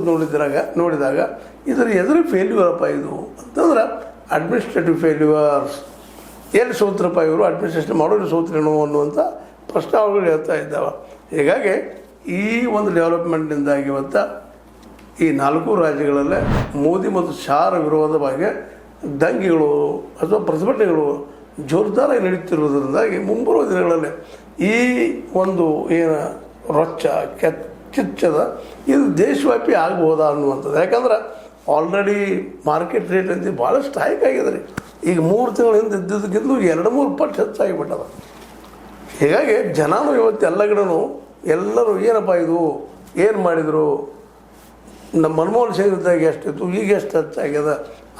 ಕೂತು ನೋಡಿದಾಗ ಇದರ ಎದುರು ಫೇಲ್ಯೂರಪ್ಪ ಇದು ಅಂತಂದ್ರೆ ಅಡ್ಮಿನಿಸ್ಟ್ರೇಟಿವ್ ಫೇಲ್ಯೂರ್ಸ್. ಎಲ್ಲಿ ಸೋತ್ರಪ್ಪ ಇವರು, ಅಡ್ಮಿನಿಸ್ಟ್ರೇಷನ್ ಮಾಡೋರು ಸೋತ್ರೇನೋ ಅನ್ನುವಂಥ ಪ್ರಶ್ನಾವಳಿಗಳು ಹೇಳ್ತಾ ಇದ್ದಾವೆ. ಹೀಗಾಗಿ ಈ ಒಂದು ಡೆವಲಪ್ಮೆಂಟ್ನಿಂದಾಗಿ ಇವತ್ತು ಈ 4 ರಾಜ್ಯಗಳಲ್ಲೇ ಮೋದಿ ಮತ್ತು ಶಾರ ವಿರೋಧವಾಗಿ ದಂಗೆಗಳು ಅಥವಾ ಪ್ರತಿಭಟನೆಗಳು ಜೋರ್ದಾರಾಗಿ ನಡೀತಿರುವುದರಿಂದಾಗಿ ಮುಂಬರುವ ದಿನಗಳಲ್ಲಿ ಈ ಒಂದು ಏನು ರೊಚ್ಚ ಕಿಚ್ಚದ ಇದು ದೇಶವ್ಯಾಪಿ ಆಗ್ಬೋದಾ ಅನ್ನುವಂಥದ್ದು. ಯಾಕಂದ್ರೆ ಆಲ್ರೆಡಿ ಮಾರ್ಕೆಟ್ ರೇಟ್ ಅಂತ ಭಾಳಷ್ಟು ಹೈಕ್ ಆಗಿದೆ ರೀ. ಈಗ 3 ತಿಂಗಳ ಹಿಂದೆ ಇದ್ದಿದ್ದಕ್ಕಿಂತಲೂ 2-3 ಪಟ್ಟು ಹೆಚ್ಚಾಗಿಬಿಟ್ಟದ. ಹೀಗಾಗಿ ಜನನೂ ಇವತ್ತು ಎಲ್ಲ ಕಡೆನೂ ಎಲ್ಲರೂ ಏನಪ್ಪ ಇದು ಏನು ಮಾಡಿದರು, ನಮ್ಮ ಮನಮೋಹನ್ ಸಿಂಗ್ ಇದ್ದಾಗ ಎಷ್ಟಿತ್ತು, ಈಗ ಎಷ್ಟು ಹೆಚ್ಚಾಗ್ಯದ,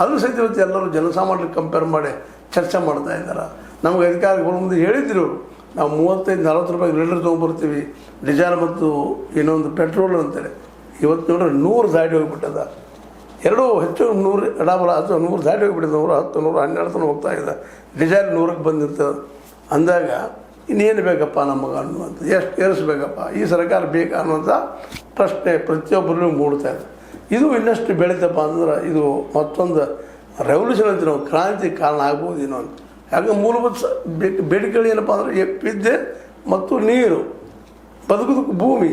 ಅದ್ರ ಸಹಿತ ಇವತ್ತು ಎಲ್ಲರೂ ಜನಸಾಮಾನ್ಯರಿಗೆ ಕಂಪೇರ್ ಮಾಡಿ ಚರ್ಚೆ ಮಾಡ್ತಾ ಇದ್ದಾರೆ. ನಮಗೆ ಅಧಿಕಾರಿಗಳು ಮುಂದೆ ಹೇಳಿದ್ರು, ನಾವು 35-40 ರೂಪಾಯಿಗೆ ಲೀಟರ್ ತೊಗೊಂಬರ್ತೀವಿ ಡೀಸೆಲ್ ಮತ್ತು ಇನ್ನೊಂದು ಪೆಟ್ರೋಲ್ ಅಂತೇಳಿ. ಇವತ್ತು ನೋಡ್ರೆ 100 ದಾಟಿ ಹೋಗಿಬಿಟ್ಟದ. ಎರಡೂ ಹೆಚ್ಚು 100 ಎಡಬಲ ಅಥವಾ 100 ದಾಟಿ ಹೋಗಿಬಿಟ್ಟಿದೆ. 110, 112 ತನಕ ಹೋಗ್ತಾ ಇದೆ. ಡೀಸೆಲ್ 100ಕ್ಕೆ ಬಂದಿರ್ತದೆ ಅಂದಾಗ ಇನ್ನೇನು ಬೇಕಪ್ಪ ನಮಗೆ ಅನ್ನುವಂಥ, ಎಷ್ಟು ಏರಿಸ್ಬೇಕಪ್ಪ, ಈ ಸರ್ಕಾರ ಬೇಕಾ ಅನ್ನುವಂಥ ಪ್ರಶ್ನೆ ಪ್ರತಿಯೊಬ್ಬರಿಗೂ ಮೂಡ್ತಾ ಇದೆ. ಇದು ಇನ್ನಷ್ಟು ಬೆಳೀತಪ್ಪ ಅಂದ್ರೆ ಇದು ಮತ್ತೊಂದು ರೆವಲ್ಯೂಷನ್ ಅಂತ ನಾವು ಕ್ರಾಂತಿ ಕಾರಣ ಆಗ್ಬೋದು ಏನೋ ಅಂತ. ಯಾಕಂದ್ರೆ ಮೂಲಭೂತ ಬೇಡಿಕೆಗಳು ಏನಪ್ಪ ಅಂದರೆ ವಿದ್ಯೆ ಮತ್ತು ನೀರು, ಬದುಕೋದಕ್ಕೆ ಭೂಮಿ.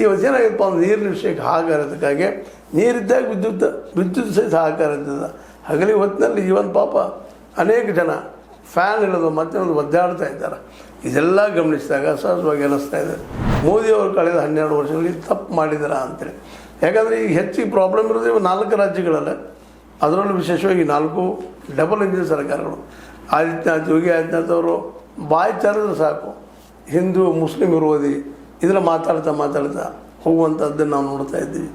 ಇವತ್ತು ಏನಾಗಿತ್ತಪ್ಪ ಅಂದ್ರೆ ನೀರಿನ ವಿಷಯಕ್ಕೆ ಹಾಗಾರದಕ್ಕಾಗಿ ನೀರಿದ್ದಾಗ ವಿದ್ಯುತ್ ಸಹಿತ ಹಾಕಾರ ಇರ್ತದೆ. ಹಗಲಿ ಹೊತ್ತಿನಲ್ಲಿ ಇವನ್ ಪಾಪ ಅನೇಕ ಜನ ಫ್ಯಾನ್ ಇಲ್ಲದು ಮತ್ತೆ ಒದ್ದಾಡ್ತಾ ಇದ್ದಾರೆ. ಇದೆಲ್ಲ ಗಮನಿಸಿದಾಗ ಸಹಜವಾಗಿ ಅನ್ನಿಸ್ತಾ ಇದೆ ಮೋದಿಯವರು ಕಳೆದ 12 ವರ್ಷಗಳಲ್ಲಿ ತಪ್ಪು ಮಾಡಿದಾರ ಅಂತೇಳಿ. ಯಾಕಂದರೆ ಈಗ ಹೆಚ್ಚಿಗೆ ಪ್ರಾಬ್ಲಮ್ ಇರೋದು ಇವು 4 ರಾಜ್ಯಗಳಲ್ಲೇ, ಅದರಲ್ಲೂ ವಿಶೇಷವಾಗಿ 4 ಡಬಲ್ ಇಂಜಿನ್ ಸರ್ಕಾರಗಳು. ಯೋಗಿ ಆದಿತ್ಯನಾಥ್ ಅವರು ಬಾಯಿ ತೆರೆದ್ರೆ ಸಾಕು ಹಿಂದೂ ಮುಸ್ಲಿಂ ವಿರೋಧಿ ಇದರ ಮಾತಾಡ್ತಾ ಹೋಗುವಂಥದ್ದನ್ನು ನಾವು ನೋಡ್ತಾ ಇದ್ದೀವಿ.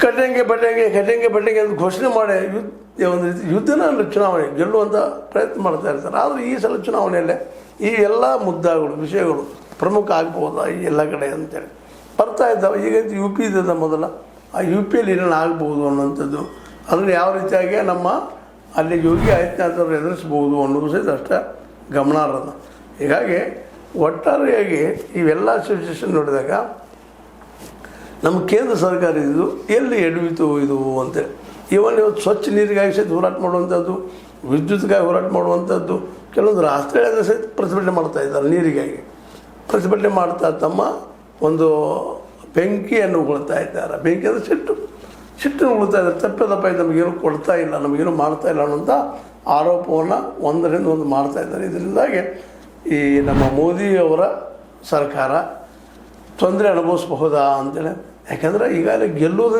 ಕಟ್ಟಂಗೆ ಬಟ್ಟಂಗೆ ಅಂತ ಘೋಷಣೆ ಮಾಡಿ ಒಂದು ರೀತಿ ಯುದ್ಧನ ಚುನಾವಣೆ ಗೆಲ್ಲುವಂಥ ಪ್ರಯತ್ನ ಮಾಡ್ತಾ ಇರ್ತಾರೆ. ಆದರೆ ಈ ಸಲ ಚುನಾವಣೆಯಲ್ಲೇ ಈ ಎಲ್ಲ ಮುದ್ದಾಗಳು ವಿಷಯಗಳು ಪ್ರಮುಖ ಆಗ್ಬೋದಾ ಈ ಎಲ್ಲ ಕಡೆ ಅಂತೇಳಿ ಬರ್ತಾ ಇದ್ದಾವೆ. ಈಗಂತೂ ಯು ಪಿ ಇದ್ದದ ಮೊದಲ, ಆ ಯು ಪಿಯಲ್ಲಿ ಏನೇನು ಆಗ್ಬೋದು ಅನ್ನೋಂಥದ್ದು, ಅದನ್ನು ಯಾವ ರೀತಿಯಾಗಿ ನಮ್ಮ ಅಲ್ಲಿ ಯೋಗಿ ಆದಿತ್ಯನಾಥ್ ಅವರು ಎದುರಿಸ್ಬೋದು ಅನ್ನೋದು ಸಹಿತ ಅಷ್ಟೇ ಗಮನಾರ್ಹದ. ಹೀಗಾಗಿ ಒಟ್ಟಾರೆಯಾಗಿ ಇವೆಲ್ಲ ಸಿಚುವೇಷನ್ ನೋಡಿದಾಗ ನಮ್ಮ ಕೇಂದ್ರ ಸರ್ಕಾರ ಇದು ಎಲ್ಲಿ ಎಡವಿತು ಇದು ಅಂತೇಳಿ. ಇವನ್ ಇವತ್ತು ಸ್ವಚ್ಛ ನೀರಿಗಾಗಿ ಸಹಿತ ಹೋರಾಟ ಮಾಡುವಂಥದ್ದು, ವಿದ್ಯುತ್ಗಾಗಿ ಹೋರಾಟ ಮಾಡುವಂಥದ್ದು, ಕೆಲವೊಂದು ರಾಷ್ಟ್ರೀಯ ಸಹಿತ ಪ್ರತಿಭಟನೆ ಮಾಡ್ತಾ ಇದ್ದಾರೆ. ನೀರಿಗಾಗಿ ಪ್ರತಿಭಟನೆ ಮಾಡ್ತಾ ತಮ್ಮ ಒಂದು ಬೆಂಕಿಯನ್ನು ಉಗುಳ್ತಾ ಇದ್ದಾರೆ. ಬೆಂಕಿ ಅಂದರೆ ಸಿಟ್ಟನ್ನು ಉಗುಳ್ತಾ ಇದ್ದಾರೆ. ತಪ್ಪದಪ್ಪ ಇದು ನಮಗೇನು ಕೊಡ್ತಾ ಇಲ್ಲ, ನಮಗೇನು ಮಾಡ್ತಾ ಇಲ್ಲ ಅನ್ನೋಂಥ ಆರೋಪವನ್ನು ಒಂದರಿಂದ ಒಂದು ಮಾಡ್ತಾ ಇದ್ದಾರೆ. ಇದರಿಂದಾಗಿ ಈ ನಮ್ಮ ಮೋದಿಯವರ ಸರ್ಕಾರ ತೊಂದರೆ ಅನುಭವಿಸಬಹುದಾ ಅಂತೇಳಿ. ಯಾಕಂದರೆ ಈಗಾಗಲೇ ಗೆಲ್ಲೋದ್ರಿಂದ